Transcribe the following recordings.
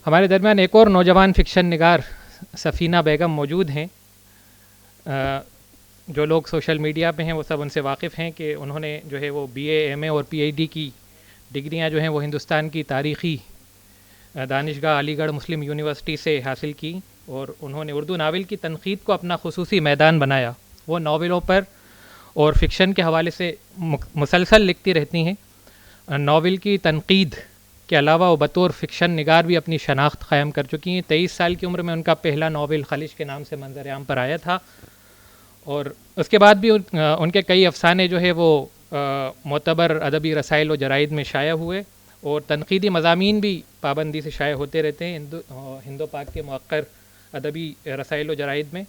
ہمارے درمیان ایک اور نوجوان فکشن نگار سفینہ بیگم موجود ہیں. جو لوگ سوشل میڈیا پہ ہیں وہ سب ان سے واقف ہیں کہ انہوں نے جو ہے وہ بی اے ایم اے اور پی ایچ ڈی کی ڈگریاں جو ہیں وہ ہندوستان کی تاریخی دانشگاہ علی گڑھ مسلم یونیورسٹی سے حاصل کی، اور انہوں نے اردو ناول کی تنقید کو اپنا خصوصی میدان بنایا. وہ ناولوں پر اور فکشن کے حوالے سے مسلسل لکھتی رہتی ہیں. ناول کی تنقید کے علاوہ وہ بطور فکشن نگار بھی اپنی شناخت قائم کر چکی ہیں. 23 سال کی عمر میں ان کا پہلا ناول خلش کے نام سے منظر عام پر آیا تھا، اور اس کے بعد بھی ان کے کئی افسانے جو ہے وہ معتبر ادبی رسائل و جرائد میں شائع ہوئے، اور تنقیدی مضامین بھی پابندی سے شائع ہوتے رہتے ہیں ہندو پاک کے موقر ادبی رسائل و جرائد میں.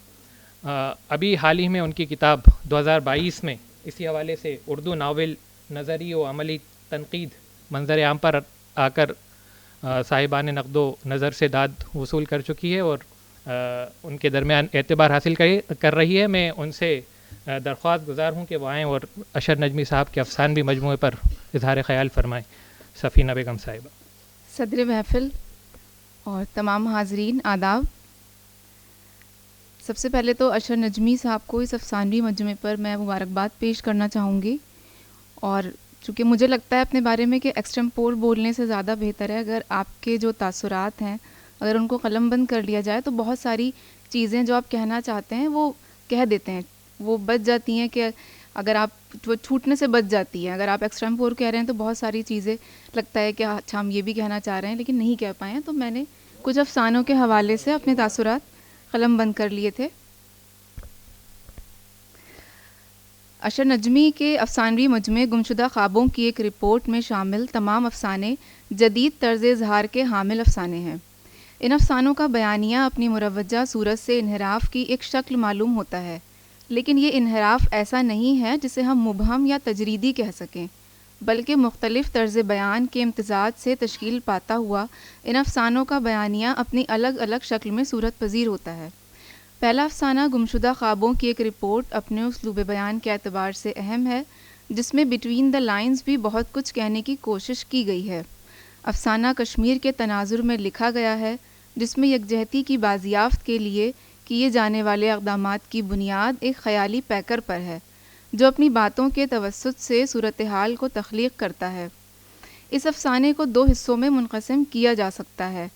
ابھی حال ہی میں ان کی کتاب 2022 میں اسی حوالے سے اردو ناول نظری و عملی تنقید منظر عام پر آ کر صاحبان نقد و نظر سے داد وصول کر چکی ہے، اور ان کے درمیان اعتبار حاصل کر رہی ہے. میں ان سے درخواست گزار ہوں کہ وہ آئیں اور اشر نجمی صاحب کے افسان بھی مجموعے پر اظہار خیال فرمائیں. سفینہ بیگم صاحبہ. صدر محفل اور تمام حاضرین آداب. سب سے پہلے تو اشر نجمی صاحب کو اس افسانوی مجموعے پر میں مبارکباد پیش کرنا چاہوں گی، اور چونکہ مجھے لگتا ہے اپنے بارے میں کہ ایکسٹمپور بولنے سے زیادہ بہتر ہے اگر آپ کے جو تاثرات ہیں اگر ان کو قلم بند کر لیا جائے تو بہت ساری چیزیں جو آپ کہنا چاہتے ہیں وہ کہہ دیتے ہیں، وہ بچ جاتی ہیں، کہ اگر آپ وہ چھوٹنے سے بچ جاتی ہیں. اگر آپ ایکسٹمپور کہہ رہے ہیں تو بہت ساری چیزیں لگتا ہے کہ اچھا ہم یہ بھی کہنا چاہ رہے ہیں لیکن نہیں کہہ پائے ہیں. تو میں نے کچھ افسانوں کے حوالے سے اپنے تاثرات قلم بند کر لیے تھے. اشر نجمی کے افسانوی مجموعے گمشدہ خوابوں کی ایک رپورٹ میں شامل تمام افسانے جدید طرز اظہار کے حامل افسانے ہیں. ان افسانوں کا بیانیہ اپنی مروجہ صورت سے انحراف کی ایک شکل معلوم ہوتا ہے، لیکن یہ انحراف ایسا نہیں ہے جسے ہم مبہم یا تجریدی کہہ سکیں، بلکہ مختلف طرز بیان کے امتزاج سے تشکیل پاتا ہوا ان افسانوں کا بیانیہ اپنی الگ الگ شکل میں صورت پذیر ہوتا ہے. پہلا افسانہ گمشدہ خوابوں کی ایک رپورٹ اپنے اسلوب بیان کے اعتبار سے اہم ہے، جس میں بٹوین دا لائنز بھی بہت کچھ کہنے کی کوشش کی گئی ہے. افسانہ کشمیر کے تناظر میں لکھا گیا ہے، جس میں یکجہتی کی بازیافت کے لیے کیے جانے والے اقدامات کی بنیاد ایک خیالی پیکر پر ہے جو اپنی باتوں کے توسط سے صورتحال کو تخلیق کرتا ہے. اس افسانے کو دو حصوں میں منقسم کیا جا سکتا ہے.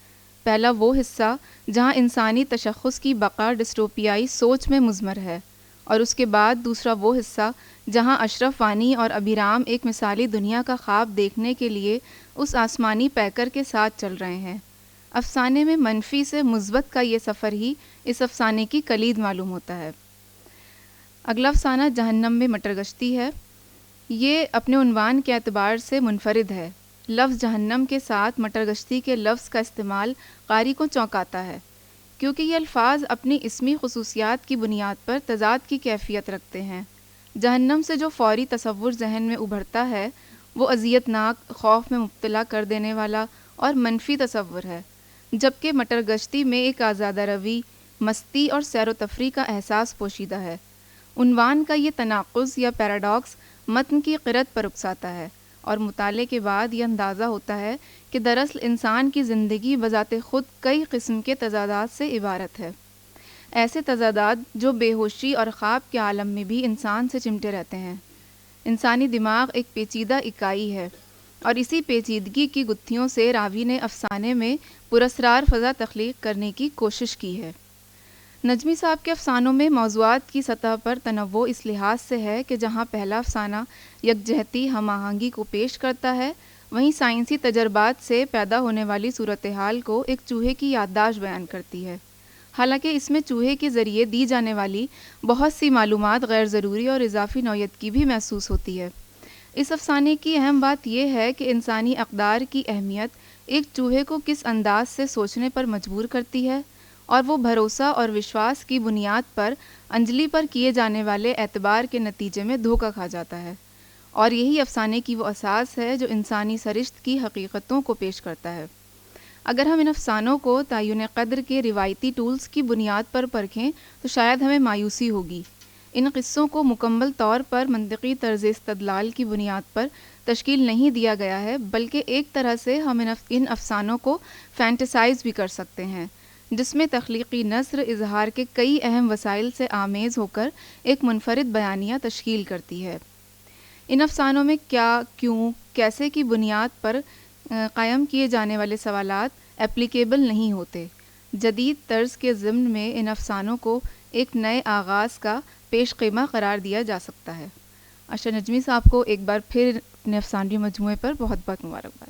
پہلا وہ حصہ جہاں انسانی تشخص کی بقا ڈسٹوپیائی سوچ میں مضمر ہے، اور اس کے بعد دوسرا وہ حصہ جہاں اشرف وانی اور ابھیرام ایک مثالی دنیا کا خواب دیکھنے کے لیے اس آسمانی پیکر کے ساتھ چل رہے ہیں. افسانے میں منفی سے مثبت کا یہ سفر ہی اس افسانے کی کلید معلوم ہوتا ہے. اگلا افسانہ جہنم میں مٹر گشتی ہے. یہ اپنے عنوان کے اعتبار سے منفرد ہے. لفظ جہنم کے ساتھ مٹر گشتی کے لفظ کا استعمال قاری کو چونکاتا ہے، کیونکہ یہ الفاظ اپنی اسمی خصوصیات کی بنیاد پر تضاد کی کیفیت رکھتے ہیں. جہنم سے جو فوری تصور ذہن میں ابھرتا ہے وہ اذیت ناک، خوف میں مبتلا کر دینے والا اور منفی تصور ہے، جبکہ مٹر گشتی میں ایک آزادہ روی، مستی اور سیر و تفریح کا احساس پوشیدہ ہے. عنوان کا یہ تناقض یا پیراڈاکس متن کی قرت پر اکساتا ہے، اور مطالعے کے بعد یہ اندازہ ہوتا ہے کہ دراصل انسان کی زندگی بذات خود کئی قسم کے تضادات سے عبارت ہے. ایسے تضادات جو بے ہوشی اور خواب کے عالم میں بھی انسان سے چمٹے رہتے ہیں. انسانی دماغ ایک پیچیدہ اکائی ہے، اور اسی پیچیدگی کی گتھیوں سے راوی نے افسانے میں پراسرار فضا تخلیق کرنے کی کوشش کی ہے. نجمی صاحب کے افسانوں میں موضوعات کی سطح پر تنوع اس لحاظ سے ہے کہ جہاں پہلا افسانہ یکجہتی ہم آہنگی کو پیش کرتا ہے، وہیں سائنسی تجربات سے پیدا ہونے والی صورتحال کو ایک چوہے کی یادداشت بیان کرتی ہے. حالانکہ اس میں چوہے کے ذریعے دی جانے والی بہت سی معلومات غیر ضروری اور اضافی نوعیت کی بھی محسوس ہوتی ہے. اس افسانے کی اہم بات یہ ہے کہ انسانی اقدار کی اہمیت ایک چوہے کو کس انداز سے سوچنے پر مجبور کرتی ہے، اور وہ بھروسہ اور وشواس کی بنیاد پر انجلی پر کیے جانے والے اعتبار کے نتیجے میں دھوکہ کھا جاتا ہے. اور یہی افسانے کی وہ اساس ہے جو انسانی سرشت کی حقیقتوں کو پیش کرتا ہے. اگر ہم ان افسانوں کو تعین قدر کے روایتی ٹولز کی بنیاد پر پرکھیں تو شاید ہمیں مایوسی ہوگی. ان قصوں کو مکمل طور پر منطقی طرز استدلال کی بنیاد پر تشکیل نہیں دیا گیا ہے، بلکہ ایک طرح سے ہم ان افسانوں کو فینٹیسائز بھی کر سکتے ہیں، جس میں تخلیقی نثر اظہار کے کئی اہم وسائل سے آمیز ہو کر ایک منفرد بیانیہ تشکیل کرتی ہے۔ ان افسانوں میں کیا، کیوں، کیسے کی بنیاد پر قائم کیے جانے والے سوالات اپلیکیبل نہیں ہوتے۔ جدید طرز کے ضمن میں ان افسانوں کو ایک نئے آغاز کا پیش خیمہ قرار دیا جا سکتا ہے۔ اشر نجمی صاحب کو ایک بار پھر اپنے افسانوی مجموعے پر بہت بہت مبارکباد۔